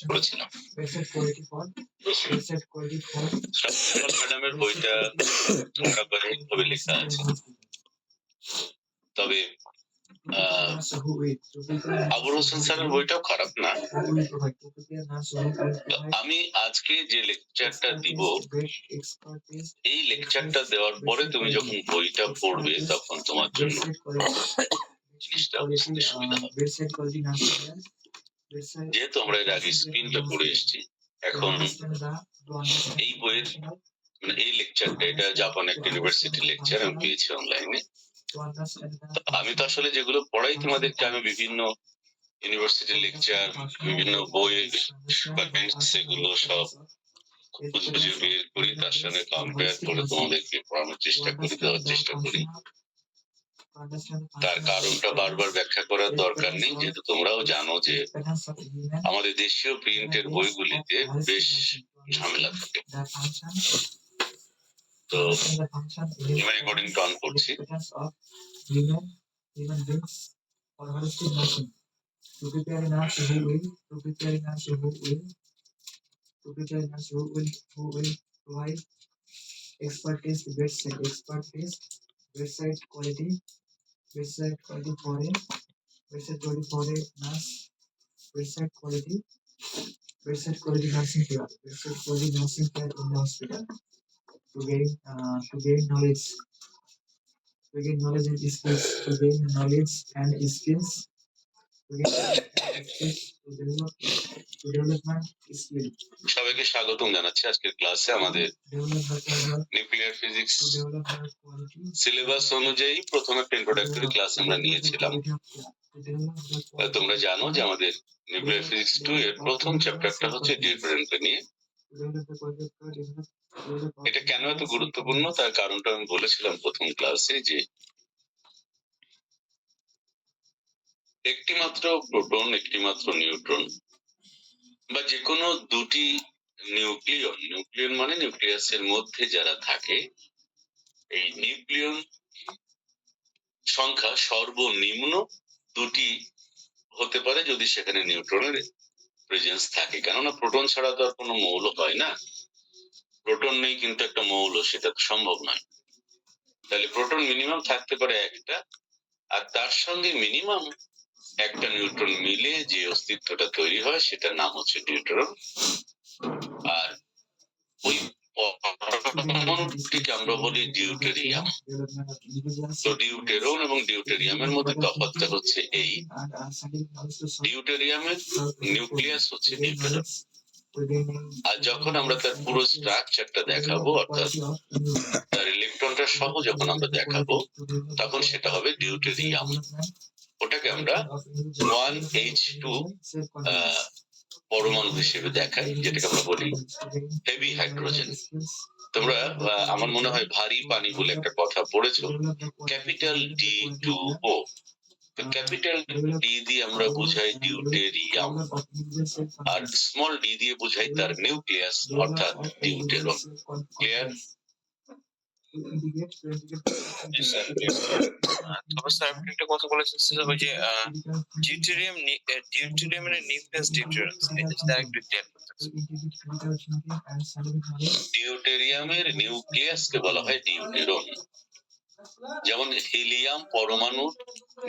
করেছিলাম। ম্যাডামের বইটা ধারাবাহিকভাবে লেখা আছে, তবে আবুল হোসেন স্যারের বইটাও খারাপ না। আমি আজকে যে লেকচারটা দিব, এই লেকচারটা দেওয়ার পরে তুমি যখন বইটা পড়বে তখন তোমার জন্য জিনিসটা বুঝতে সুবিধা হবে। যেহেতু আমরা এর আগে স্ক্রিনটা পড়ে এসেছি, এখন এই বইয়ের মানে এই লেকচারটা, এটা জাপান একটা ইউনিভার্সিটি লেকচার আমি পেয়েছি অনলাইনে। আমি তো আসলে যেগুলো পড়াই তোমাদেরকে, আমি বিভিন্ন ইউনিভার্সিটি লেকচার, বিভিন্ন বই, সেগুলো সব খুঁজে বের করি, তার সঙ্গে কম্পেয়ার করে তোমাদেরকে পড়ানোর চেষ্টা করি, দেওয়ার চেষ্টা করি। তার কারণটা বারবার ব্যাখ্যা করার দরকার নেই, যেহেতু তোমরাও জানো যে আমাদের দেশীয় প্রিন্টের বইগুলিতে বেশ ঝামেলা থাকে। তো আমি রেকর্ডিং অন করছি। সবাইকে স্বাগতম জানাচ্ছি আজকের ক্লাসে। আমাদের নিউক্লিয়ার ফিজিক্স সিলেবাস অনুযায়ী প্রথমে ইন্ট্রোডাক্টরি ক্লাস আমরা নিয়েছিলাম। তোমরা জানো যে আমাদের নিউক্লিয়ার ফিজিক্স 2 এর প্রথম চ্যাপ্টারটা হচ্ছে ডিউটেরিয়ামকে নিয়ে। এটা কেন এত গুরুত্বপূর্ণ তার কারণটা আমি বলেছিলাম প্রথম ক্লাসে, যে একটি মাত্র প্রোটন, একটি মাত্র নিউট্রন বা যে কোনো দুটি নিউক্লিয়ন মানে নিউক্লিয়াসের মধ্যে যারা থাকে, এই নিউক্লিয়ন সংখ্যা সর্বনিম্ন দুটি হতে পারে যদি সেখানে নিউট্রনের প্রেজেন্স থাকে। কেননা প্রোটন ছাড়া তো আর কোনো মৌল হয় না, প্রোটন নেই কিন্তু একটা মৌল, সেটা তো সম্ভব নয়। তাহলে প্রোটন মিনিমাম থাকতে পারে একটা, আর তার সঙ্গে মিনিমাম একটা নিউট্রন মিলে যে অস্তিত্বটা তৈরি হয় সেটার নাম হচ্ছে ডিউটেরন। আর ওই পরমাণুটিকে আমরা বলি ডিউটেরিয়াম। তো ডিউটেরন এবং ডিউটেরিয়ামের মধ্যে তফাৎটা হচ্ছে এই, ডিউটেরিয়ামের নিউক্লিয়াস হচ্ছে ডিউটেরন, আর যখন আমরা তার পুরো স্ট্রাকচারটা দেখাবো, অর্থাৎ তার ইলেকট্রনটা সহ যখন আমরা দেখাবো, তখন সেটা হবে ডিউটেরিয়াম। ওটাকে আমরা 1H2 পরমাণু হিসেবে দেখাই, যেটাকে আমরা বলি হেভি হাইড্রোজেন। তোমরা আমার মনে হয় ভারী পানি বলে একটা কথা পড়েছো, ক্যাপিটাল D2O। ক্যাপিটাল ডি দিয়ে আমরা বুঝাই ডিউটেরিয়াম, আর স্মল ডি দিয়ে বুঝাই তার নিউক্লিয়াস অর্থাৎ ডিউটেরন। ক্লিয়ার? তবে স্যার আপনি একটা কথা বলেছেন স্যার, ওই যে ডিউটেরিয়ামের নিউক্লিয়াস ডিউটেরিয়াম, এটা একটু ক্লিয়ার করতে। ডিউটেরিয়ামের নিউক্লিয়াসকে বলা হয় ডিউটেরন। যেমন হিলিয়াম পরমাণু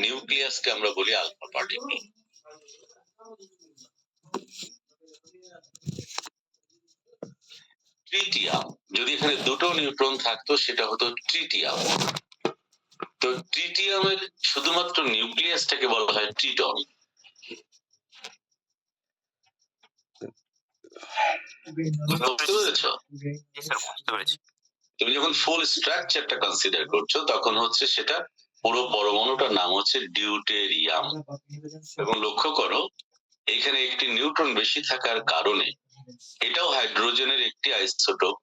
নিউক্লিয়াসকে আমরা বলি আলফা পার্টিকেল। ট্রিটিয়াম, যদি এখানে দুটো নিউট্রন থাকতো সেটা হতো ট্রিটিয়াম। তো ট্রিটিয়ামের শুধুমাত্র নিউক্লিয়াসটাকে বলা হয় ট্রিটন। বুঝতে পেরেছো? তুমি যখন ফুল স্ট্রাকচারটা কনসিডার করছো তখন হচ্ছে সেটা পুরো পরমাণুটার নাম হচ্ছে ডিউটেরিয়াম। এবং লক্ষ্য করো এখানে একটি নিউট্রন বেশি থাকার কারণে, এটাও হাইড্রোজেনের একটি আইসোটোপ,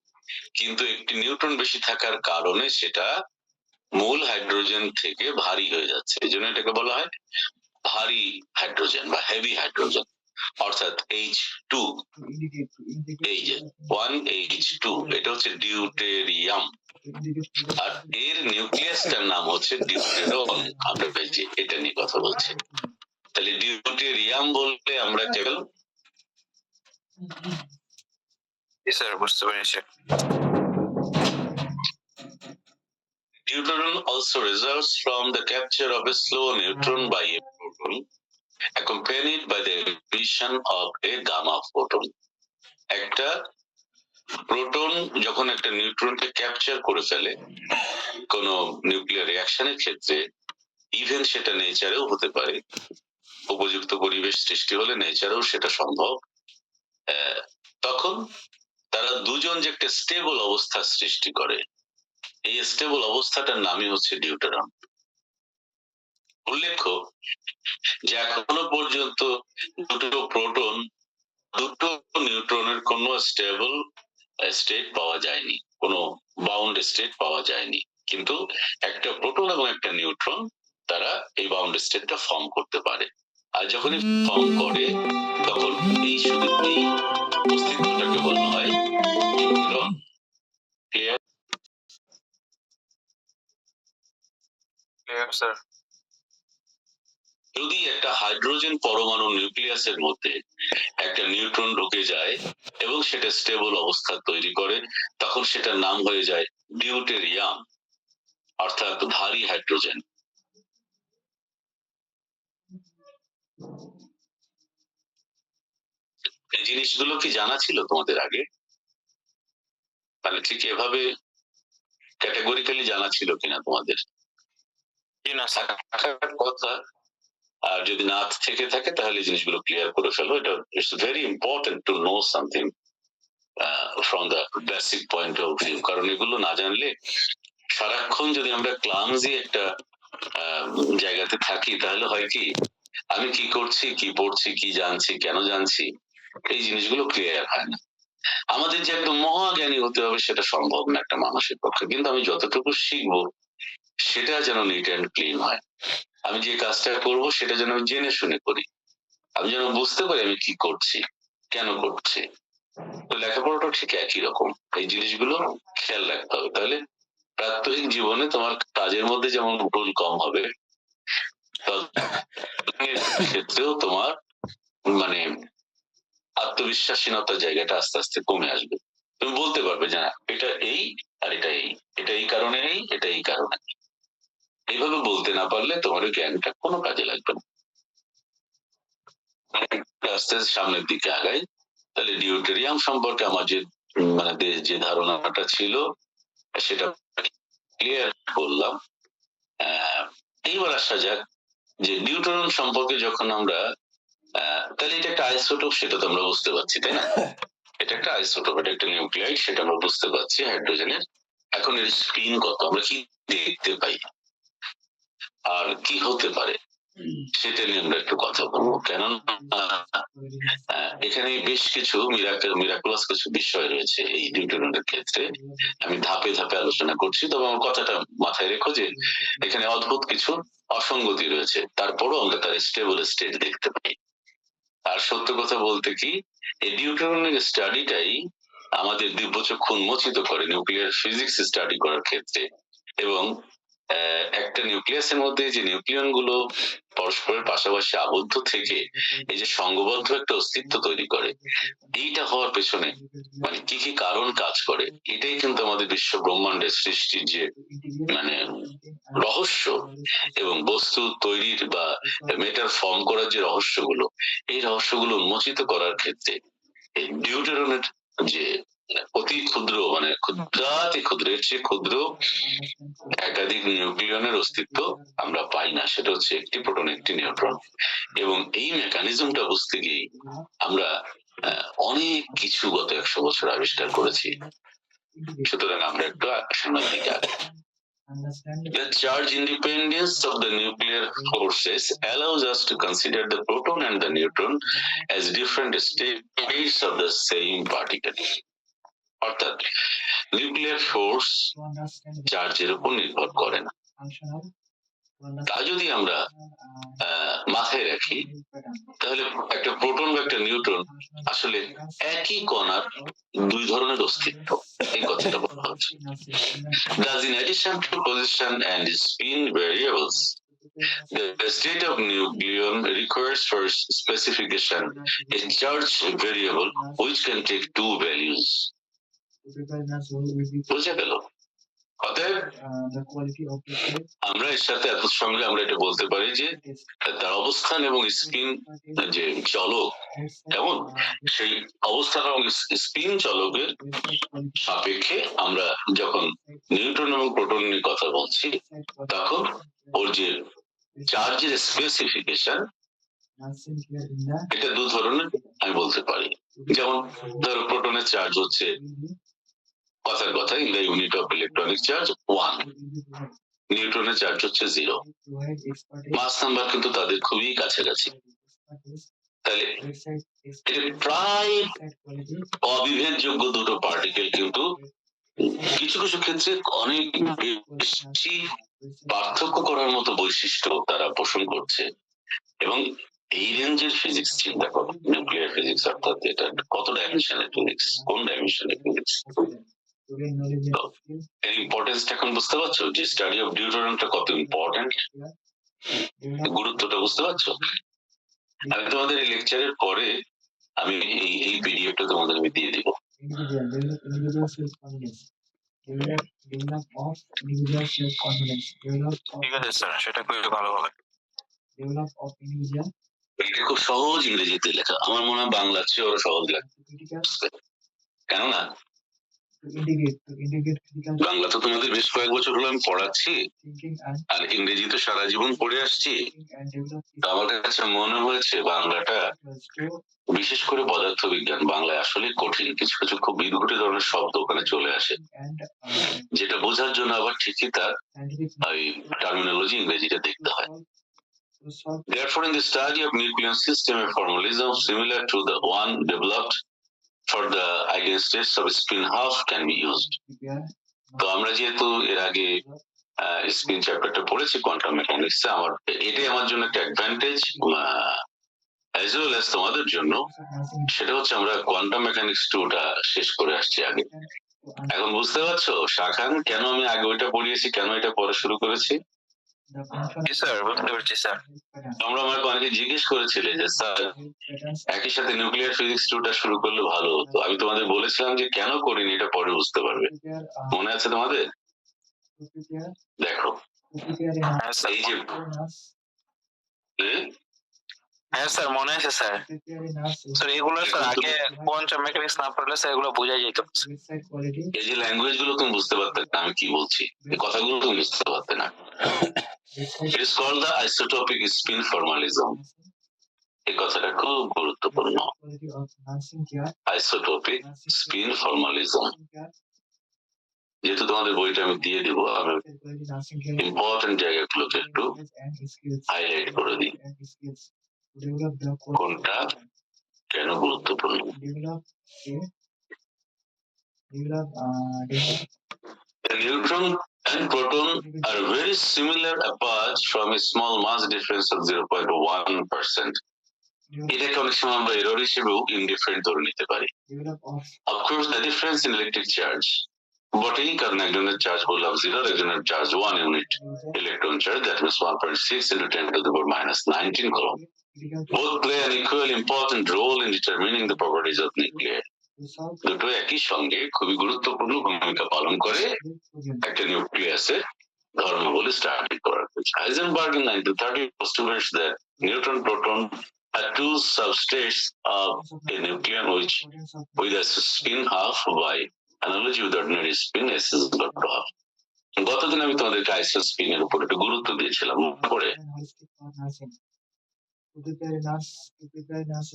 কিন্তু একটি নিউট্রন বেশি থাকার কারণে সেটা মূল হাইড্রোজেন থেকে ভারী হয়ে যাচ্ছে। এই জন্য এটাকে বলা হয় ভারী হাইড্রোজেন বা হেভি হাইড্রোজেন, অর্থাৎ H2। এই যে 1H2, এটা হচ্ছে ডিউটেরিয়াম, আর এর নিউক্লিয়াসটার নাম হচ্ছে ডিউটেরন। আমরা পেয়েছি, এটা নিয়ে কথা বলছি। তাহলে ডিউটেরিয়াম বলতে আমরা কেবল স্যার বুঝতে পেরেছি। Deuteron also results from the capture of a slow neutron by a proton, accompanied by the emission of a gamma photon. একটা প্রোটন যখন একটা নিউট্রনকে ক্যাপচার করে ফেলে কোন নিউক্লিয়ার রিঅ্যাকশনের ক্ষেত্রে, ইভেন সেটা নেচারেও হতে পারে, উপযুক্ত পরিবেশ সৃষ্টি হলে নেচারেও সেটা সম্ভব, তখন তারা দুজন যে একটা স্টেবল অবস্থা সৃষ্টি করে, এই স্টেবল অবস্থাটার নামই হচ্ছে ডিউটেরন। উল্লেখ্য যে এখনো পর্যন্ত দুটো প্রোটন দুটো নিউট্রনের কোনো স্টেবল স্টেট পাওয়া যায়নি, কোনো বাউন্ড স্টেট পাওয়া যায়নি, কিন্তু একটা প্রোটন এবং একটা নিউট্রন তারা এই বাউন্ড স্টেটটা ফর্ম করতে পারে। আর যখনই ফর্ম করে তখন এই শুধু এই অস্তিত্বটাকে বলা হয় নিউট্রন। ক্লিয়ার? Clear sir. যদি একটা হাইড্রোজেন পরমাণু নিউক্লিয়াসের মধ্যে একটা নিউট্রন ঢুকে যায় এবং সেটা স্টেবল অবস্থা তৈরি করে, তখন সেটার নাম হয়ে যায় ডিউটেরিয়াম, অর্থাৎ ভারী হাইড্রোজেন। এই জিনিসগুলো কি জানা ছিল তোমাদের আগে? মানে ঠিক এভাবে ক্যাটাগরিক্যালি জানা ছিল কিনা তোমাদের? জি না স্যার। কথা, আর যদি না থেকে থাকে তাহলে জিনিসগুলো ক্লিয়ার করে ফেলো। এটা it's very important to know something from the basic point of view, কারণ এগুলো না জানলে সারাক্ষণ যদি আমরা ক্লামজি একটা জায়গাতে থাকি তাহলে হয় কি, আমি কি করছি, কি পড়ছি, কি জানছি, কেন জানছি, এই জিনিসগুলো ক্লিয়ার হয় না। আমাদের যে একদম মহাজ্ঞানী হতে হবে সেটা সম্ভব না একটা মানুষের পক্ষে, কিন্তু আমি যতটুকু শিখবো সেটা যেন নিট অ্যান্ড ক্লিন হয়। আমি যে কাজটা করব সেটা যেন আমি জেনে শুনে করি, আমি যেন বুঝতে পারি আমি কি করছি, কেন করছি। তো লেখাপড়াটা ঠিক একই রকম, এই জিনিসগুলো খেয়াল রাখতে হবে, তাহলে প্রাত্যহিক জীবনে তোমার কাজের মধ্যে যেমন ভুল কম হবে, ক্ষেত্রেও তোমার মানে আত্মবিশ্বাসীনতার জায়গাটা আস্তে আস্তে কমে আসবে। তুমি বলতে পারবে যে এটা এই আর এটা এই, এটা এই কারণে এই, এটা এই কারণে। এইভাবে বলতে না পারলে তোমার ওই জ্ঞানটা কোনো কাজে লাগবে না। আস্তে আস্তে সামনের দিকে আগাই। তাহলে ডিউটেরিয়াম সম্পর্কে আমার যে মানে যে ধারণাটা ছিল সেটা ক্লিয়ার করলাম। এইবার আসা যাক যে নিউট্রন সম্পর্কে যখন আমরা তাহলে এটা একটা আইসোটোপ, সেটা তো আমরা বুঝতে পারছি, তাই না? এটা একটা আইসোটোপ, এটা একটা নিউক্লিয়াইড, সেটা আমরা বুঝতে পারছি হাইড্রোজেনের। এখন এর স্পিন কত, আমরা কি দেখতে পাই আর কি হতে পারে সেটা নিয়ে আমরা একটু কথা বলবো, কেননা এখানে বেশ কিছু মিরাকুলাস কিছু বিষয় রয়েছে এই নিউট্রনের ক্ষেত্রে। আমি ধাপে ধাপে আলোচনা করছি, তবে আমার কথাটা মাথায় রেখো যে এখানে অদ্ভুত কিছু অসঙ্গতি রয়েছে, তারপরও আমরা তার স্টেবল স্টেট দেখতে পাই। আর সত্য কথা বলতে কি, এই নিউট্রনের স্টাডিটাই আমাদের দিব্যচক্ষু উন্মোচিত করে নিউক্লিয়ার ফিজিক্স স্টাডি করার ক্ষেত্রে। এবং একটা নিউক্লিয়াসের মধ্যে যে নিউক্লিয়ন গুলো পরস্পরের পাশাপাশি আবদ্ধ থেকে এই যে সংঘবদ্ধ একটা অস্তিত্ব তৈরি করে, এইটা হওয়ার পেছনে মানে কি কি কারণ কাজ করে, এটাই কিন্তু আমাদের বিশ্ব ব্রহ্মাণ্ডের সৃষ্টির যে মানে রহস্য এবং বস্তু তৈরির বা মেটার ফর্ম করার যে রহস্যগুলো, এই রহস্যগুলো উন্মোচিত করার ক্ষেত্রে এই ডিউটেরনের যে অতি ক্ষুদ্র মানে ক্ষুদ্রাতি ক্ষুদ্রের চেয়ে ক্ষুদ্র একাধিক নিউক্লিয়নের অস্তিত্ব আমরা পাই না, সেটা হচ্ছে একটি প্রোটন একটি নিউট্রন। এবং এই মেকানিজমটা বুঝতে গিয়ে আমরা অনেক কিছু গত 100 বছর আবিষ্কার করেছি। সুতরাং আমরা একটু সামনের দিকে আগাই। The charge independence of the nuclear forces allows us to consider the proton and the neutron as different states of the same particle. অর্থাৎ নিউক্লিয়ার ফোর্স চার্জের উপর নির্ভর করে না, তা যদি আমরা মাথায় রাখি তাহলে একটা প্রোটন বা একটা নিউট্রন আসলে একই কণার দুই ধরনের অস্তিত্ব, এই কথাটা বলা হচ্ছে। Thus, in addition to position and spin variables, The state of nucleon requires for specification a charge variable which can take two values. বুঝে গেল? অতএব আমরা এর সাথে এত সঙ্গে আমরা এটা বলতে পারি যে তার অবস্থান এবং স্পিন যে চলক কেমন সেই অবস্থান এবং স্পিন চলকের সাপেক্ষে আমরা যখন নিউট্রন এবং প্রোটন নিয়ে কথা বলছি তখন ওর যে চার্জের স্পেসিফিকেশন এটা দু ধরনের আমি বলতে পারি। যেমন ধরো প্রোটনের চার্জ হচ্ছে কথার কথা in the unit of electronic charge 1, নিউট্রনের চার্জ হচ্ছে 0। মাস নাম্বার কিন্তু তাদের খুবই কাছাকাছি, তাহলে এটা প্রায় অবিভেদযোগ্য দুটো পার্টিকেল, কিন্তু কিছু কিছু ক্ষেত্রে অনেক বেশি পার্থক্য করার মতো বৈশিষ্ট্য তারা পোষণ করছে। এবং এই রেঞ্জের ফিজিক্স চিন্তা করো, নিউক্লিয়ার ফিজিক্স অর্থাৎ এটা কত ডাইমেনশনের ফিজিক্স, কোন ডাইমেনশনের ফিজিক্স, এর ইম্পর্টেন্সটা এখন বুঝতে পারছো যে স্টাডি অফ ডিউটোরিয়ামটা কত ইম্পর্টেন্ট, গুরুত্বটা বুঝতে পারছো? আমি তোমাদের এই লেকচারের পরে আমি এই পিডিএফটা তোমাদের আমি দিয়ে দিব। ঠিক আছে স্যার, সেটা খুবই ভালো হবে। এটা খুব সহজ ইংরেজিতে লেখা, আমার মনে হয় বাংলার চেয়ে ওরা সহজ লাগে, কেননা বাংলা তো তোমাদের বেশ কয়েক বছর হলো আমি পড়াচ্ছি, আর ইংরেজি তো সারা জীবন পড়ে আসছি। তো আমার কাছে মনে হয়েছে বাংলাটা, বিশেষ করে পদার্থ বিজ্ঞান, বাংলায় আসলে কঠিন, কিছু কিছু খুব বিদঘুটে ধরনের শব্দ ওখানে চলে আসে, যেটা বোঝার জন্য আবার ঠিকই তার ওই টার্মিনোলজি ইংরেজিটা দেখতে হয়। Therefore, in the study of nuclear system, a formalism similar to the one developed for the eigenstates of spin half can be used. তো আমরা যেহেতু এর আগে স্পিন চ্যাপ্টারটা পড়েছি কোয়ান্টাম মেকানিক্সে, আমার এটাই আমার জন্য একটা অ্যাডভান্টেজ অ্যাজ ওয়েল অ্যাজ তোমাদের জন্য, সেটা হচ্ছে আমরা কোয়ান্টাম মেকানিক্স 2টা শেষ করে আসছি আগে। এখন বুঝতে পারছো শাখান কেন আমি আগে ওইটা পড়িয়েছি, কেন এটা পড়া শুরু করেছি? জি স্যার, বুঝতে পারছি স্যার। তোমরা আমাকে অনেকে জিজ্ঞেস করেছিলে যে স্যার একই সাথে নিউক্লিয়ার ফিজিক্স 2টা শুরু করলে ভালো হতো, আমি তোমাদের বলেছিলাম যে কেন করিনি এটা পরে বুঝতে পারবে, মনে আছে তোমাদের? দেখো হ্যাঁ স্যার, এই যে হ্যাঁ স্যার মনে আছে স্যার। স্যার এগুলো স্যার আগে কোয়ান্টাম মেকানিক্স না পড়লে স্যার এগুলো বোঝা যেত না। এই যে ল্যাঙ্গুয়েজ গুলো তুমি বুঝতে পারতে না আমি কি বলছি, এই কথাগুলো তুমি বুঝতে পারতে না। It is called the isotopic spin formalism. এই কথাটা খুব গুরুত্বপূর্ণ, আইসোটোপিক স্পিন ফর্মালিজম। যেহেতু তোমাদের বইটা আমি দিয়ে দিব, আমি ইম্পর্টেন্ট জায়গাগুলোকে একটু হাইলাইট করে দিই, কোনটা কেন গুরুত্বপূর্ণ। The neutron and proton are very similar apart from a small mass difference of 0.1%. এটাকে অনেক সময় আমরা এরর হিসেবেও ইনডিফারেন্ট ধরে নিতে পারি। Of course, the difference in electric charge বটেই, কারণ একজনের চার্জ বললাম 0, একজনের charge 1 unit electron charge, that means 1.6 into 10 to the power minus 19 coulomb. Both play an equally important role in determining the properties of nuclei. দুটো একই সঙ্গে খুবই গুরুত্বপূর্ণ ভূমিকা পালন করে একটা নিউক্লিয়াসের ধর্মাবলী স্টাডি করার ক্ষেত্রে। Heisenberg in 1930 postulates that neutron proton are two substrates of a nucleon which with a spin half by analogy with ordinary spin s is equal to half. গতদিন আমি তোমাদেরকে আইসো স্পিনের উপর একটু গুরুত্ব দিয়েছিলাম, মনে পড়ে?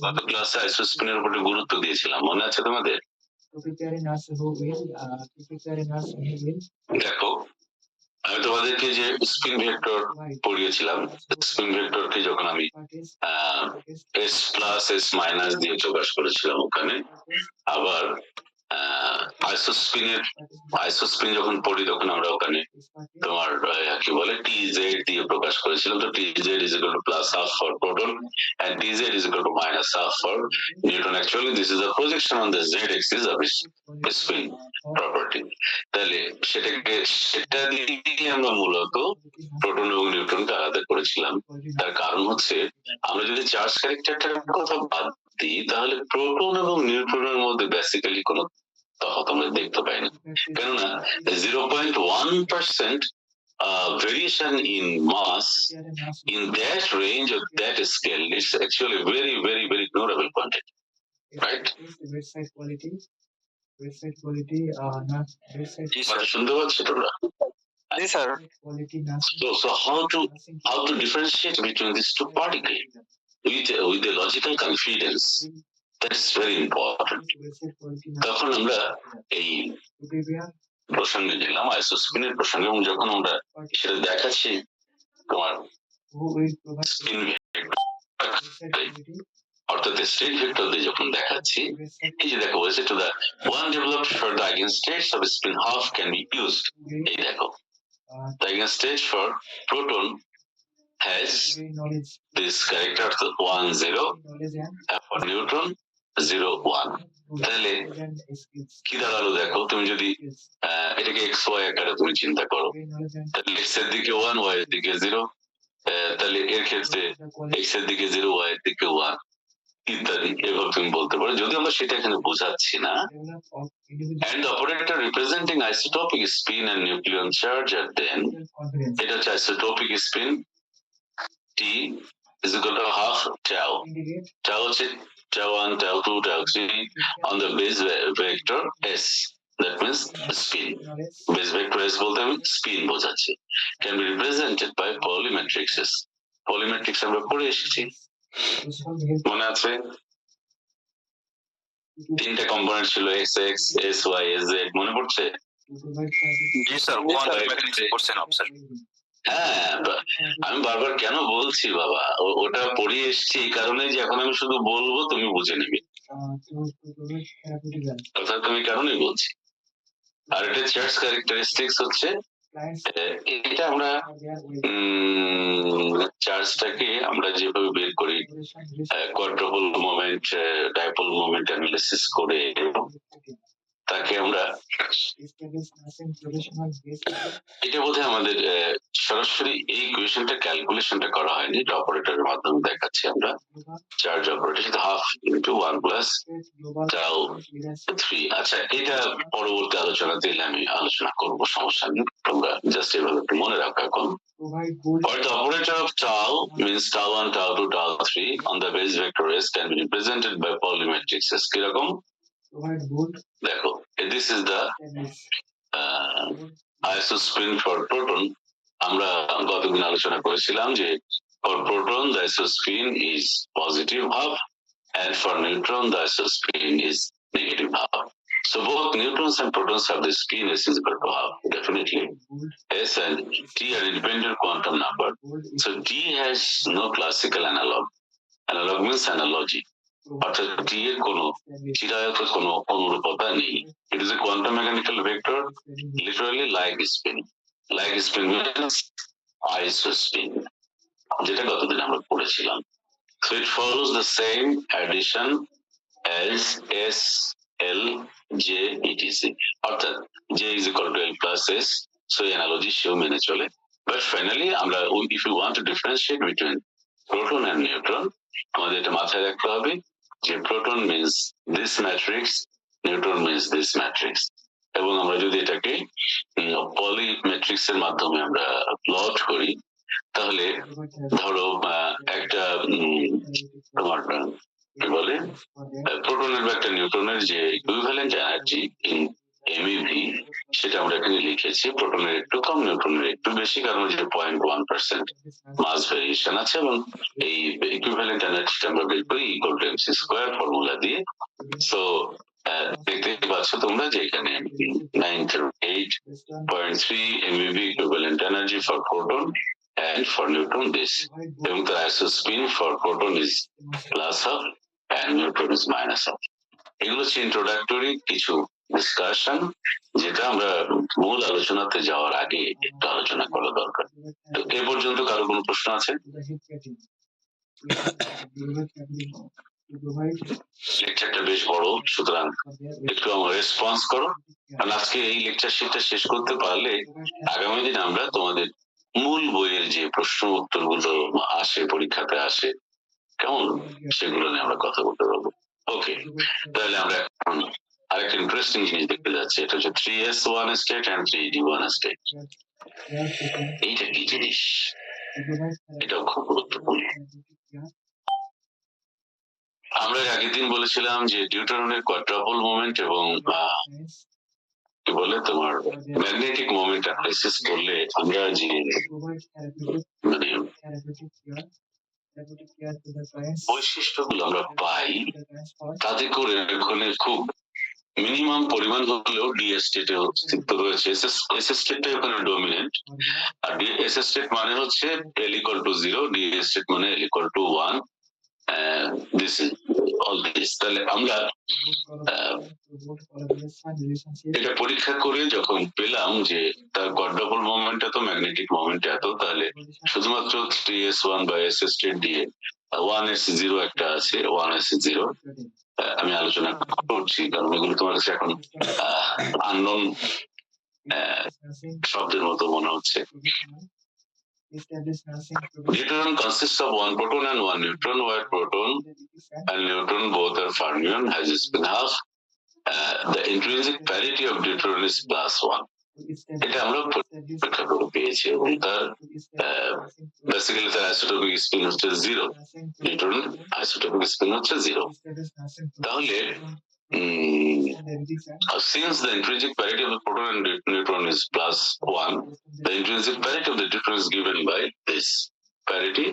গত ক্লাসে আইসো স্পিনের উপর গুরুত্ব দিয়েছিলাম, মনে আছে তোমাদের? দেখো আমি তোমাদেরকে যে স্পিন ভেক্টর পড়িয়েছিলাম, স্পিন ভেক্টরকে যখন আমি এস প্লাস এস মাইনাস দিয়ে প্রকাশ করেছিলাম ওখানে, আবার আইসোস্পিন যখন পড়ি তখন আমরা ওখানে তোমার কি বলে টিজেড দিয়ে প্রকাশ করেছিলাম। তো TZ is equal two plus half for proton and dz is equal to minus half for neutron. Actually this is a projection on the z axis of its spin property. তাহলে সেটা দিয়ে আমরা মূলত proton এবং নিউট্রনকে আলাদা করেছিলাম। তার কারণ হচ্ছে আমরা যদি চার্জ ক্যারেক্টারটার কথা বাদ দিই তাহলে প্রোটন এবং নিউট্রনের মধ্যে বেসিক্যালি কোনো তফাৎ আমরা দেখতে পাই না, কেননা 0.1% variation in mass in that range of that scale is actually very very very ignorable quantity, right? শুনতে পাচ্ছ তোমরা? জি sir. So how to differentiate between these two particles with a logical confidence, that's very important. তখন আমরা এই প্রসঙ্গে গেলাম আইসোস্পিনের প্রসঙ্গে, এবং যখন আমরা সেটা দেখাচ্ছি তোমার স্পিন অর্থাৎ স্টেট ভেক্টর দিয়ে যখন দেখাচ্ছি, এই যে দেখো বলছে to the one developed for the eigenstates of spin half can be used. এই দেখো the eigenstate for proton has this character 1 0 and for neutron 0 1. তাহলে কি দাঁড়ালো দেখো, তুমি যদি এটাকে এক্স ওয়াই আকারে তুমি চিন্তা করো, তাহলে এক্স এর দিকে 1 ওয়াই এর দিকে 0, তাহলে এর ক্ষেত্রে এক্স এর দিকে 0 ওয়াই এর দিকে 1 ইত্যাদি, এভাবে তুমি বলতে পারো, যদি আমরা সেটা এখানে বোঝাচ্ছি না। And the operator representing isotopic spin and nucleon charge are then, এটা হচ্ছে isotopic spin T is equal to half tau. Tau হচ্ছে tau 1, tau 2, tau 3 on the base vector S. That means spin. Base vector S বলতে আমি spin বোঝাচ্ছি। Can be represented by Pauli matrices. Pauli matrix আমরা পড়ে এসেছি, মনে আছে? তিনটা কম্পোনেন্ট ছিল X X, S Y, S Z, মনে পড়ছে? জি স্যার, কোয়ান্টাম মেকানিক্স পড়ছেন স্যার। হ্যাঁ, আমি বারবার কেন বলছি বাবা, ওটা পড়িয়ে এসেছি এই কারণে যে এখন আমি শুধু বলবো তুমি বুঝে নিবে, অর্থাৎ আমি কারণেই বলছি। আর এটা চার্জ ক্যারেক্টারিস্টিক্স হচ্ছে, এটা আমরা চার্জটাকে আমরা যেভাবে বের করি quadruple moment, dipole moment analysis করে, তাকে আমরা, এটা বোধহয় আমাদের সরাসরি এই ইকুয়েশনটা ক্যালকুলেশনটা করা হয়নি, এটা অপারেটরের মাধ্যমে দেখাচ্ছি আমরা। Charge operator half into 1 plus tau 3। আচ্ছা, এটা পরবর্তী আলোচনা দিলে আমি আলোচনা করব, সমস্যা নেই, তোমরা জাস্ট এভাবে একটু মনে রাখো এখন। Or the operator of tau means tau 1, tau 2, tau 3 on the base vector S can be represented by Pauli matrices. কিরকম দেখো, this is the isospin for proton. আমরা গতদিন আলোচনা করেছিলাম যে for proton the isospin is positive half and for neutron the isospin is negative half. So both neutrons and protons have the spin S is equal to half, definitely. S and T are independent quantum number. So T has no classical analog. Analog means analogy. অর্থাৎ T এর কোনো চিরায়ত কোনো অনুরূপতা নেই। It is a quantum mechanical vector, literally like spin. Like spin means isospin, যেটা গতদিন আমরা পড়েছিলাম। So it follows the same addition as S, L, J, etc. অর্থাৎ J is equal to L plus S, so analogy সেও মেনে চলে। But finally আমরা, if you want to differentiate between proton and neutron, আমাদের এটা মাথায় রাখতে হবে যে proton means this matrix, neutron means this matrix, এবং আমরা যদি এটাকে পলি ম্যাট্রিক্স এর মাধ্যমে আমরা প্লট করি, তাহলে ধরো একটা তোমার কি বলে প্রোটনের বা একটা নিউট্রনের যে ইকুইভ্যালেন্ট এনার্জি ইন এমইভি, সেটা আমরা এখানে লিখেছি। প্রোটনের একটু কম, নিউট্রনের একটু বেশি, কারণ যে 0.1% মাস ভেরিয়েশন আছে, এবং এই ইকুইভ্যালেন্ট এনার্জিটা আমরা বের করি equal to MC square formula দিয়ে। সো দেখতে পাচ্ছ তোমরা যে এখানে 908.3 MeV equivalent energy for proton and for neutron this, এবং the isospin for proton is plus half and neutron is minus half. এগুলো হচ্ছে ইন্ট্রোডাক্টরি কিছু ডিসকাশন, যেটা আমরা মূল আলোচনাতে যাওয়ার আগে একটু আলোচনা করা দরকার। তো এ পর্যন্ত কারো কোনো প্রশ্ন আছে? লেকচারটা বেশ বড়, সুতরাং একটু আমার রেসপন্স করো, কারণ আজকে এই লেকচার শিটটা শেষ করতে পারলে আগামী দিন আমরা তোমাদের মূল বইয়ের যে প্রশ্ন উত্তরগুলো আসে পরীক্ষাতে আসে কেমন, সেগুলো নিয়ে আমরা কথা বলতে পারবো। ওকে, তাহলে আমরা এখন আরেকটা ইন্টারেস্টিং জিনিস দেখতে যাচ্ছি, এটা হচ্ছে 3s1 state and 3d1 state. এইটা কি জিনিস? এটাও খুব গুরুত্বপূর্ণ। আমরা এর আগের দিন বলেছিলাম যে নিউটনের কোয়াড্রাপল মোমেন্ট এবং কি বলে তোমার ম্যাগনেটিক মোমেন্ট অ্যানালাইসিস করলে আমরা যে মানে বৈশিষ্ট্যগুলো আমরা পাই, তাতে করে ওখানে খুব মিনিমাম পরিমাণ হলেও ডি স্টেটে অস্তিত্ব রয়েছে। এস স্টেটটা ওখানে ডমিনেন্ট, আর ডি এস স্টেট মানে হচ্ছে L equal to 0, D state মানে L equal to 1। This is all this. তাহলে আমরা এটা পরীক্ষা করে যখন পেলাম যে তার কোয়াড্রাপল মোমেন্ট এত, ম্যাগনেটিক মোমেন্ট এত, তাহলে শুধুমাত্র 3s1 বা এস স্টেট দিয়ে 1s0 একটা আছে, 1s0 আমি আলোচনা করছি কারণ এগুলো তোমার কাছে এখন আননোন শব্দের মতো মনে হচ্ছে। Deuteron consists of one proton and one neutron, where proton and neutron both are fermion, has a spin half. The intrinsic parity of deuteron is +1. এটা আমরা পরীক্ষা করে পেয়েছি এবং তার বেসিক্যালি তার আইসোটোপিক স্পিন হচ্ছে 0, নিউট্রন আইসোটোপিক স্পিন হচ্ছে 0। তাহলে since the intrinsic parity of the proton and neutron is +1, the intrinsic parity of the deuteron is given by this parity,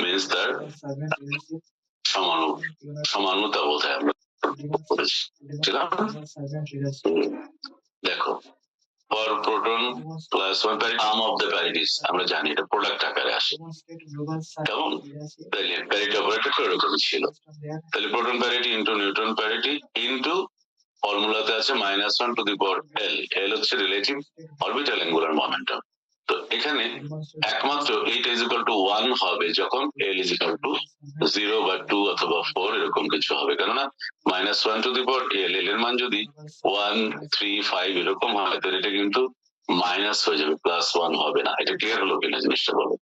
means that সমানুতা বোধহয় আমরা বলেছিলাম। দেখো, for proton +1 parity, sum of the parities আমরা জানি এটা product আকারে আসে, কেমন? তাহলে প্যারিটি অপারেটর এরকম ছিল। তাহলে proton parity into neutron parity into ফর্মুলাতে আছে -1 to the power l। l হচ্ছে রিলেটিভ অরবিটাল অ্যাঙ্গুলার মোমেন্টাম। তো এখানে একমাত্র এইটা ইজ ইকুয়াল টু 1 হবে যখন l ইজ ইকুয়াল টু 0 বা 2 অথবা 4 এরকম কিছু হবে, কেননা -1 to the power l, l এর মান যদি 1, 3, 5 এরকম হয় তাহলে এটা কিন্তু মাইনাস হয়ে যাবে, +1 হবে না। এটা ক্লিয়ার হলো কিনা জিনিসটা বলো?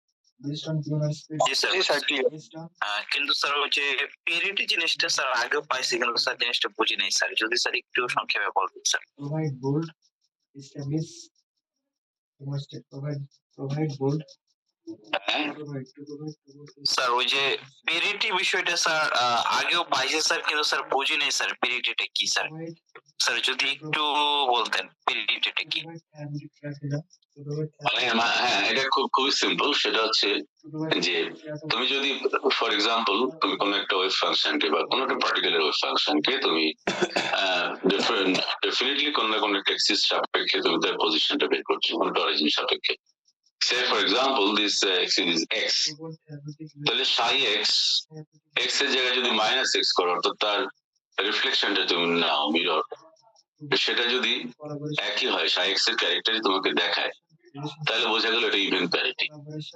কিন্তু স্যার ওই যে পিরিয়ড জিনিসটা স্যার আগেও পাইছি, কিন্তু স্যার জিনিসটা বুঝি নাই স্যার, যদি স্যার একটু সংক্ষেপে বলতেন স্যার। স্যার ওই যে পিরিয়ড বিষয়টা স্যার আগেও পাইছি স্যার, কিন্তু স্যার বুঝি নাই স্যার পিরিয়ডটা কি স্যার। স্যার যদি একটু বলতেন পিরিয়ডটা কি। হ্যাঁ, এটা খুবই সিম্পল। সেটা হচ্ছে যে তুমি যদি ফর এক্সাম্পল তুমি কোনো একটা ওয়েভ ফাংশনকে বা কোনো একটা পার্টিকুলার ওয়েভ ফাংশনকে তুমি ডেফিনেটলি কোনো না কোনো একটা এক্সিস সাপেক্ষে তুমি তার পজিশনটা বের করছো, কোনো অরিজিন সাপেক্ষে। Say for example this axis is x, তাহলে psi x, x এর জায়গায় যদি -x করো অর্থাৎ তার রিফ্লেকশনটা তুমি নাও মিরর, সেটা যদি একই হয়, psi x এর ক্যারেক্টারই তোমাকে দেখায়, তাহলে বোঝা গেল এটা ইভেন প্যারিটি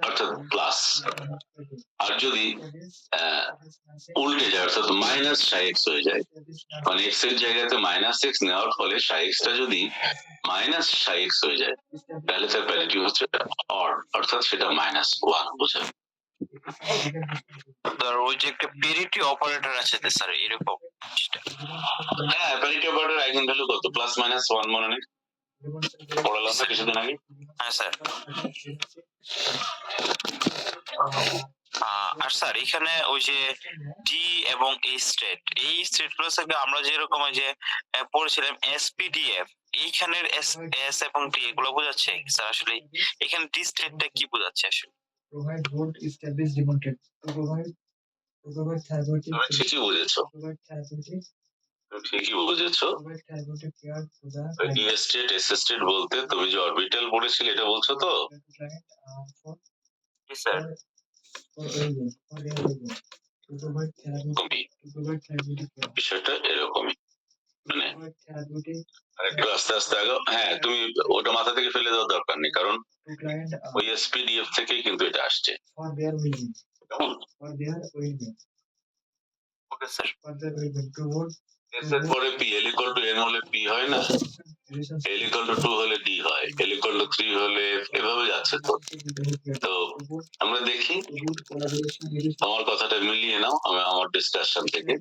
অর্থাৎ প্লাস। আর যদি উল্টে যায় অর্থাৎ -psi x হয়ে যায়, মানে x এর জায়গাতে -x নেওয়ার ফলে psi x টা যদি -psi x হয়ে যায়, তাহলে তার প্যারিটি হচ্ছে অড, অর্থাৎ সেটা -1 বোঝায়। স্যার ওই যে একটা প্যারিটি অপারেটর আছে স্যার এরকম। হ্যাঁ, প্যারিটি অপারেটর আইগেন ভ্যালু কত? +-1 মনে নেই? পড়ালাম না কিছুদিন আগে? হ্যাঁ স্যার। আর স্যার এখানে ওই যে ডি এবং এই স্টেট গুলো থেকে আমরা যেরকম ওই যে পড়েছিলাম এসপিডিএফ, এইখানের এস এবং ডি এগুলো বোঝাচ্ছে স্যার আসলে এখানে ডি স্টেটটা কি বোঝাচ্ছে আসলে? ঠিকই বুঝেছো, ঠিকই বুঝেছো। ডি স্টেট এস স্টেট বলতে তুমি যে অরবিটাল পড়েছিলে এটা বলছো তো? স্যার বিষয়টা এরকমই, মানে আর একটু আস্তে আস্তে আগাও। হ্যাঁ, তুমি ওটা মাথা থেকে ফেলে দেওয়ার দরকার নেই, কারণ ওই এসপিডিএফ থেকেই কিন্তু এটা আসছে। কেমন? Okay sir. এস এর পরে পি, এল ইকুয়াল টু এন হলে পি হয় না, এল ইকুয়াল টু 2 হলে ডি হয়, এল ইকুয়াল টু 3 হলে এভাবে যাচ্ছে। তো তো আমরা দেখি, আমার কথাটা মিলিয়ে নাও আমি আমার ডিসকাশন থেকে।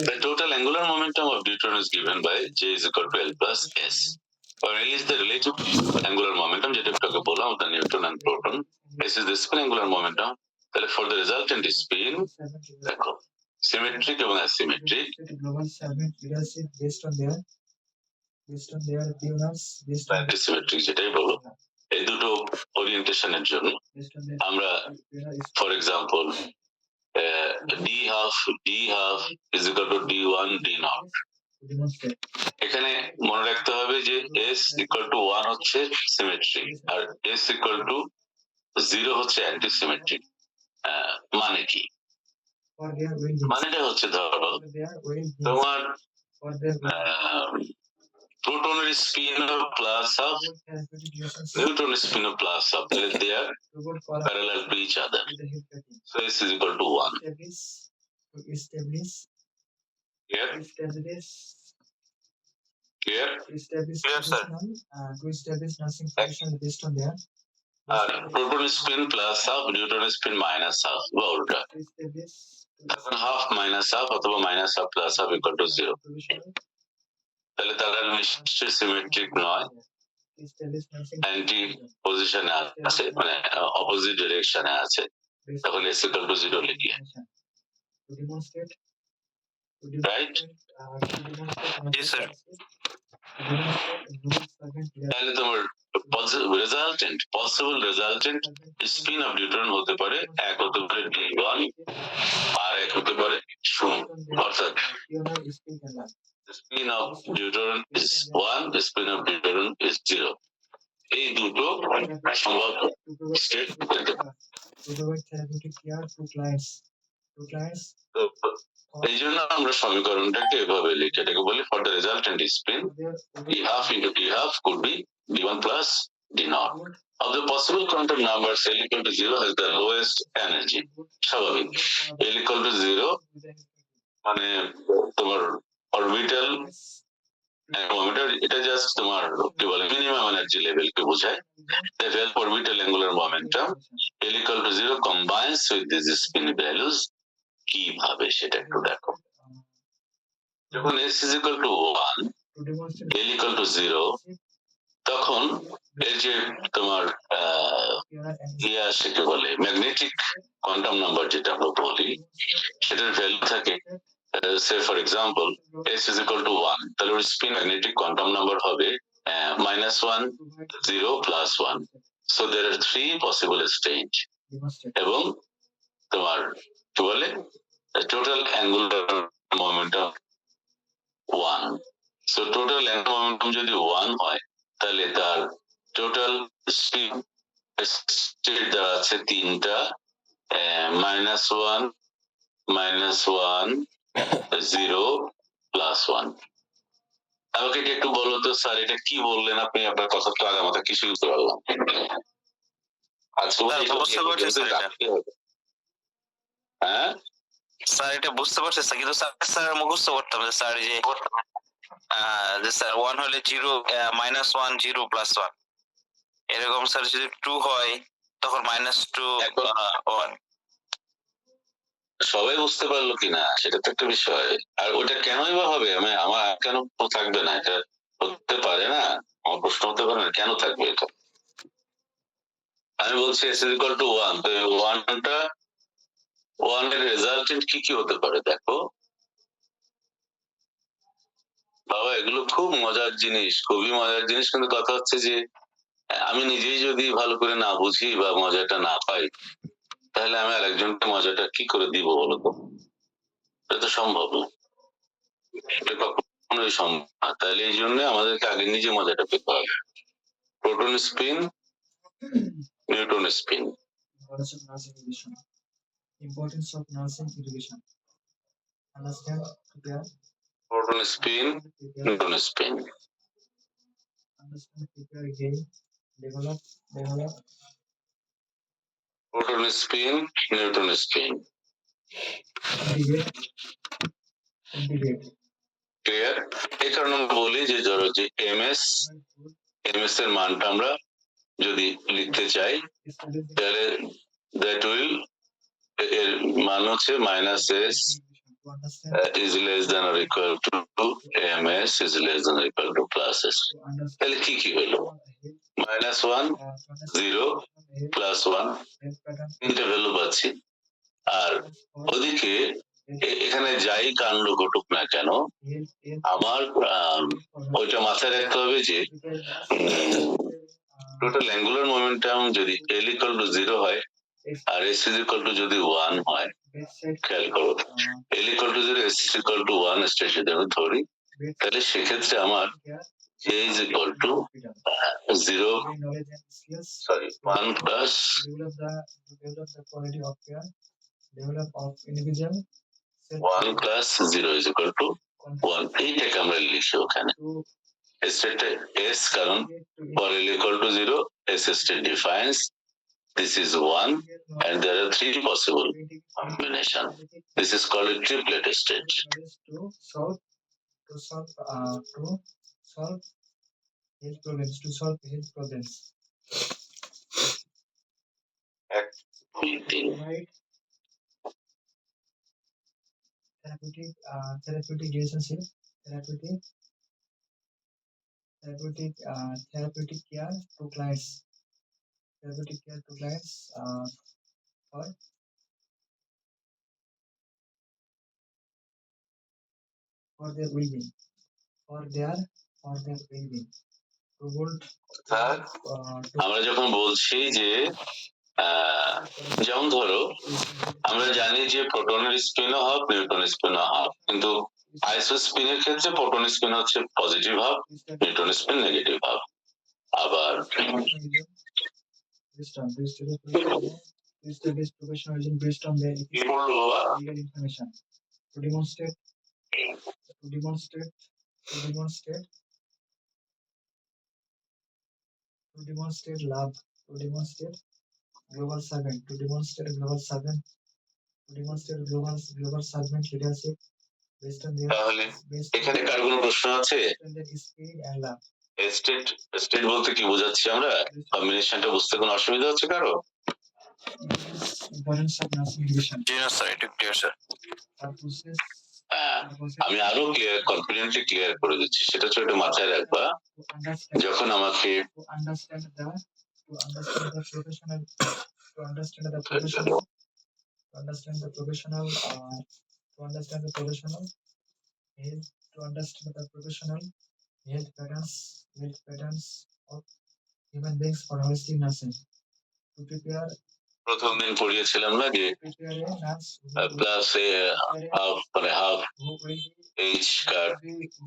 The total angular momentum of deuteron is given by J is equal to L plus S. Or L is the relative angular momentum, যেটা একটু বললাম, the neutron and proton. S is the spin angular momentum. তাহলে for the resultant spin, দেখো symmetric এবং asymmetric, antisymmetric যেটাই বলো, এই দুটো ওরিয়েন্টেশনের জন্য আমরা for example d half is equal to d1 d naught। এখানে মনে রাখতে হবে যে s equal to 1 হচ্ছে সিমেট্রিক আর s equal to 0 হচ্ছে অ্যান্টিসিমেট্রিক। মানে কি? মানেটা হচ্ছে ধরো তোমার প্রোটনের স্পিন প্লাস হাফ, নিউট্রনের স্পিন প্লাস হাফ, তাহলে they are parallel to each other, so s is equal to 1 here, clear sir. আর প্রোটনের স্পিন প্লাস হাফ, নিউট্রনের স্পিন মাইনাস হাফ বা উল্টা, তখন হাফ মাইনাস হাফ অথবা minus half plus half equal to 0। তাহলে তারা নিশ্চয়ই সিমেট্রিক নয়, অ্যান্টি পজিশনে আছে, মানে অপোজিট ডিরেকশনে আছে, তখন s equal to 0 লিখি, রাইট? জি স্যার। তাহলে তোমার পসিবল রেজাল্টেন্ট স্পিন অফ ডিউটরন হতে পারে, এক হতে পারে d1 আর এক হতে পারে 0, অর্থাৎ spin of deuteron is 1, spin of deuteron is 0। এই দুটো সম্ভব স্টেট। এই জন্য আমরা সমীকরণটাকে এভাবে লিখি, এটাকে বলি for the resultant spin d half into d half could be d1 plus d naught. Of the possible quantum numbers, L equal to 0 has the lowest energy. স্বাভাবিক, L equal to 0 মানে তোমার অরবিটাল মোমেন্টাম, এটা just তোমার কি বলে minimum energy level কে বোঝায়। The value orbital angular momentum L equal to 0 combines with these spin values। কিভাবে সেটা একটু দেখো। যখন s is equal to 1, L equal to 0, তখন এই যে তোমার সেকে বলে ম্যাগনেটিক কোয়ান্টাম নাম্বার যেটা আমরা বলি, সেটার ভ্যালু থাকে say for example s is equal to 1, তাহলে ওর স্পিন ম্যাগনেটিক কোয়ান্টাম নাম্বার হবে -1, 0, +1। So there are 3 possible stage এবং তোমার কি বলে total angular momentum 1। So total angular momentum যদি 1 হয়, তাহলে তার টোটাল স্পিন স্টেট দাঁড়াচ্ছে তিনটা, -1, -1, 0, +1। আমাকে একটু বলো তো স্যার, এটা কি বললেন আপনি? আপনার কথা তো আগে মাথা কিছুই বুঝতে পারলাম আজকে। হ্যাঁ স্যার, এটা বুঝতে পারছি স্যার, কিন্তু স্যার মুখস্থ করতাম যে স্যার যে স্যার 1 হলে 0, -1, 0, +1 এরকম। স্যার যদি 2 হয় তখন -2, 1। সবাই বুঝতে পারলো কিনা সেটা তো একটা বিষয়। আর ওটা কেনই বা হবে, আমার কেন থাকবে না? এটা হতে পারে না, আমার প্রশ্ন হতে পারে না কেন থাকবে এটা। আমি বলছি s is equal to 1, তো 1টা 1 এর রেজাল্টেন্ট কি হতে পারে দেখো বাবা, এগুলো খুব মজার জিনিস, খুবই মজার জিনিস। কিন্তু কথা হচ্ছে যে আমি নিজেই যদি ভালো করে না বুঝি বা মজাটা না পাই, তাহলে আমি আরেকজনকে মজাটা কি করে দিব বলো তো? এটা তো সম্ভব না, এটা কখনোই সম্ভব না। তাহলে এই জন্য আমাদেরকে আগে নিজে মজাটা পেতে হবে। Proton spin, neutron spin, Importance of nursing education. Understand, prepare, proton spin, prepare, neutron spin. understand, prepare, gain, develop, develop, proton spin, neutron spin. integrate, integrate. Clear? এই কারণে আমরা বলি যে ধরো যে এমএস এর মানটা আমরা যদি লিখতে চাই তাহলে দ্যাট উইল এর মান হচ্ছে minus S To understand, is less than or equal to ms is less than or equal to plus s. to understand, তাহলে কি কি হলো? Minus one, to understand, zero, plus one, health pattern, তিনটে value পাচ্ছি। আর ওদিকে এখানে যাই কাণ্ড ঘটুক না কেন আমার ওইটা মাথায় রাখতে হবে যে টোটাল অ্যাঙ্গুলার মোমেন্টাম যদি এল ইকুয়াল টু জিরো হয় আর এস ইজ ইকুয়াল টু যদি ওয়ান হয়, খেয়াল করো L equal to zero S equal to one state যদি আমি ধরি, তাহলে সেক্ষেত্রে আমার A is equal to zero sorry one plus develop the quality of care, develop of individual, one plus zero is equal to one. এইটাকে আমরা লিখি ওখানে স্টেটে এস, কারণ for L equal to 0, S state defines this is 1 and there are 3 possible combination. This is called a triplet state. to solve health problems, to solve health problems. Right? Therapeutic relationship, therapeutic care to clients, for their well-being, for their well-being. To hold, আমরা যখন বলছি যে যেমন ধরো আমরা জানি যে প্রোটনের স্পিনও half neutron স্পিনও half, কিন্তু আইসো স্পিনের ক্ষেত্রে প্রোটন স্পিন হচ্ছে positive half, neutron spin negative half. আবার studies professionalism based on their কি বললো বাবা? legal information to demonstrate love, to demonstrate global servant, to demonstrate global servant leadership based on their তাহলে এখানে কার কোনো প্রশ্ন আছে? spirit and love. স্টেট বলতে কি বোঝাচ্ছি আমরা? কম্বিনেশনটা বুঝতে কোনো অসুবিধা হচ্ছে কারো? Importance of nursing education. জি না স্যার, এটা ক্লিয়ার স্যার। Purposes, আমি আরো কনফিডেন্টলি ক্লিয়ার করে দিচ্ছি, সেটা হচ্ছে একটু মাথায় রাখবা যখন আমাকে to understand the professional, to understand the professional health, to understand the professional health patterns of human beings for holistic nursing. To prepare প্রথম দিন পড়িয়েছিলাম না যে a nurse প্লাস হাফ মানে half who will H card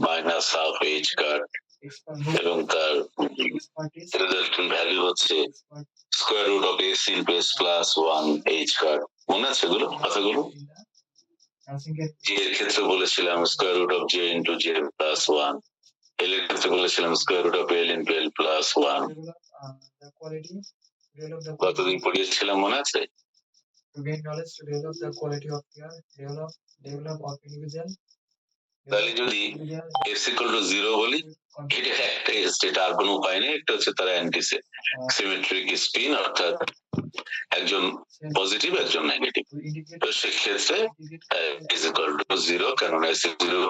minus half H card expert এবং তার expertise, resultant value হচ্ছে square root of S into S plus one H card. মনে আছে এগুলো কথাগুলো? in the nursing care. জি এর ক্ষেত্রে বলেছিলাম square root of J into J plus one, L এর ক্ষেত্রে বলেছিলাম square root of L into L plus one. Develop the কতদিন পড়িয়েছিলাম মনে আছে? to gain knowledge, to develop the quality of care, develop of individual. তাহলে যদি S equal to zero বলি, এটা একটা স্টেট, আর কোনো উপায় নেই। একটা হচ্ছে তারা অ্যান্টি সিমেট্রিক স্পিন, অর্থাৎ একজন পজিটিভ একজন নেগেটিভ। to indicate তো সেক্ষেত্রে ইজ ইকুয়াল টু জিরো, কেননা এস জিরো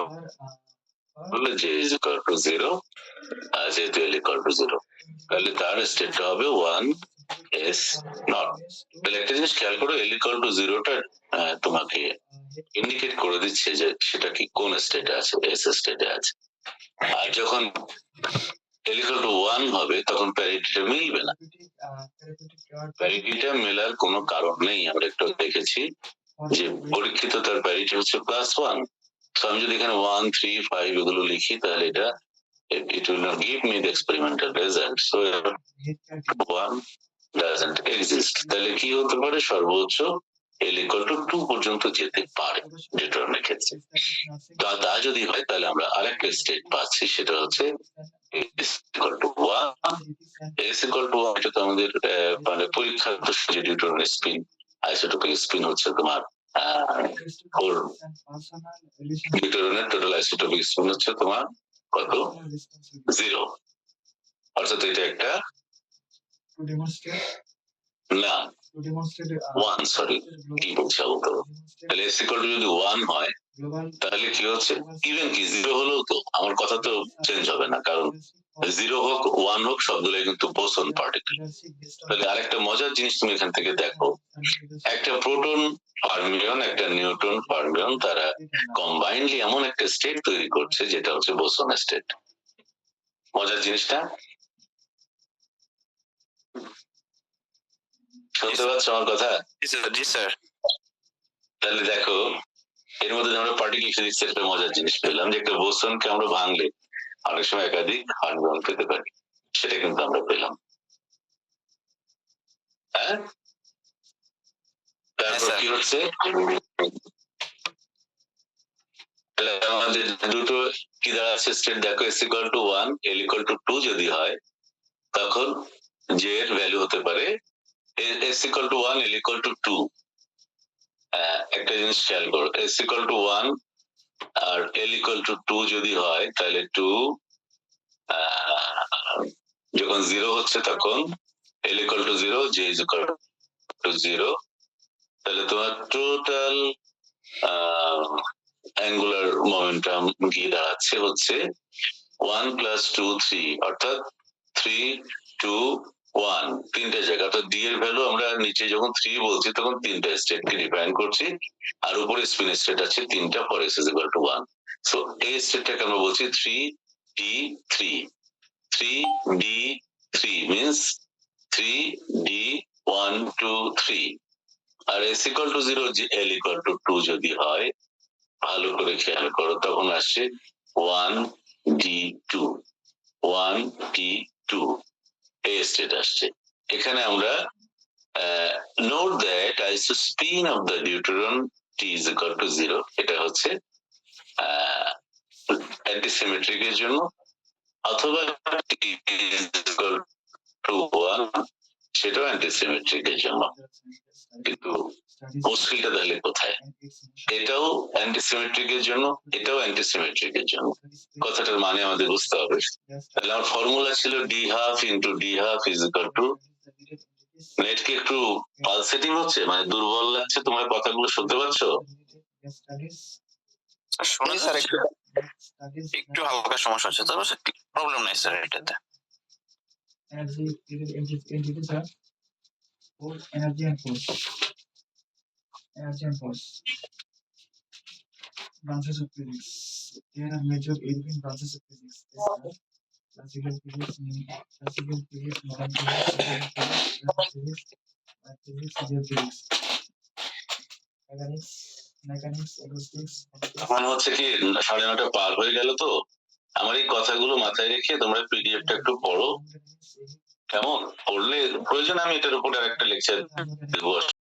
বলে যে ইজ ইকুয়াল টু জিরো, যেহেতু এল ইকুয়াল টু জিরো, তাহলে তার স্টেটটা হবে ওয়ান এস নট। তাহলে একটা জিনিস খেয়াল করো, এল ইকুয়াল টু জিরোটা তোমাকে ইন্ডিকেট করে দিচ্ছে যে সেটা কি কোন স্টেটে আছে, এস স্টেটে আছে। আর যখন এল ইকুয়াল টু ওয়ান হবে তখন প্যারিটিটা মিলবে না। প্যারিটিটা মেলার কোনো কারণ নেই, আমরা একটু দেখেছি যে পরীক্ষিত তার প্যারিটি হচ্ছে প্লাস ওয়ান। তো আমি যদি এখানে 1, 3, 5 এগুলো লিখি তাহলে এটা it will not give me the experimental result, so 1 doesn't exist. তাহলে কি হতে পারে? সর্বোচ্চ L equal to 2 পর্যন্ত যেতে পারে নিউটনের ক্ষেত্রে। তা যদি হয় তাহলে আমরা আরেকটা স্টেট পাচ্ছি, সেটা হচ্ছে s equal to 1, s equal to 1, এটা তো আমাদের মানে পরীক্ষার যে নিউটনের স্পিন, আইসোটোপিক স্পিন হচ্ছে তোমার 4 নিউটনের টোটাল আইসোটোপিক স্পিন হচ্ছে তোমার কত? 0। অর্থাৎ এটা একটা না 1, সরি কি বলছি বলতো, তাহলে s equal to যদি 1 হয় তাহলে কি হচ্ছে, ইভেন কি 0 হলেও তো আমার কথা তো চেঞ্জ হবে না, কারণ 0 হোক 1 হোক সবগুলোই কিন্তু বোসন পার্টিকেল। তাহলে আরেকটা মজার জিনিস তুমি এখান থেকে দেখো, একটা প্রোটন ফার্মিয়ন একটা নিউট্রন ফার্মিয়ন তারা কম্বাইন্ডলি এমন একটা স্টেট তৈরি করছে যেটা হচ্ছে বোসন স্টেট। মজার জিনিসটা শুনতে পাচ্ছ আমার কথা? জি স্যার। তাহলে দেখো এর মধ্যে আমরা পার্টিকেল ফিজিক্স একটা মজার জিনিস পেলাম, যে একটা বোসনকে আমরা ভাঙলে অনেক সময় একাধিক ফার্মিয়ন পেতে পারি, সেটা কিন্তু আমরা পেলাম। হ্যাঁ, তারপর কি হচ্ছে, তাহলে আমাদের দুটো কি দাঁড়াচ্ছে স্টেট দেখো, s equal to 1, l equal to 2 যদি হয় তখন j এর ভ্যালু হতে পারে s equal to 1, l equal to 2। একটা জিনিস খেয়াল করো, s equal to 1 R l equal to 2 যদি হয় তাহলে 2 যখন 0 হচ্ছে তখন l equal to 0, j is equal to 0। তাহলে তোমার টোটাল অ্যাঙ্গুলার মোমেন্টাম গিয়ে দাঁড়াচ্ছে হচ্ছে 1 plus 2 3, অর্থাৎ 3 2 1, তিনটে জায়গা, অর্থাৎ d এর ভ্যালু আমরা নিচে যখন 3 বলছি তখন তিনটা স্টেটকে ডিফাইন করছি, আর উপরে স্পিন স্টেট আছে তিনটা for s is equal to 1। So এই স্টেটটাকে আমরা বলছি 3d3, 3d3 means 3d1 2 3। R s equal to 0, l equal to 2 যদি হয় ভালো করে খেয়াল করো তখন আসছে 1d2, 1d2 এই স্টেট আসছে। এখানে আমরা note that isospin of the neutron t is equal to 0, এটা হচ্ছে অ্যান্টিসিমেট্রিক এর জন্য, অথবা t is equal to 1 সেটাও অ্যান্টিসিমেট্রিক এর জন্য। কিন্তু মুশকিলটা তাহলে কোথায়, এটাও অ্যান্টিসিমেট্রিক এর জন্য এটাও অ্যান্টিসিমেট্রিক এর জন্য, কথাটার মানে আমাদের বুঝতে হবে। তাহলে আমার ফর্মুলা ছিল d12 into d12 is equal to, net কি একটু পালসেটিং হচ্ছে, মানে দুর্বল লাগছে, তোমার কথাগুলো শুনতে পাচ্ছ? শুনে স্যার একটু হালকা সমস্যা হচ্ছে, তবে প্রবলেম নাই স্যার এটাতে। Energy and force. Branches of physics. There are major 18 branches of physics. Classical physics, modern physics, physics, real physics, mechanics, acoustics. মানে হচ্ছে কি 9:30 পার হয়ে গেল, তো আমার এই কথাগুলো মাথায় রেখে তোমরা পিডিএফটা একটু পড়ো, কেমন? পড়লে প্রয়োজন আমি এটার উপরে আরেকটা লেকচার দেবো।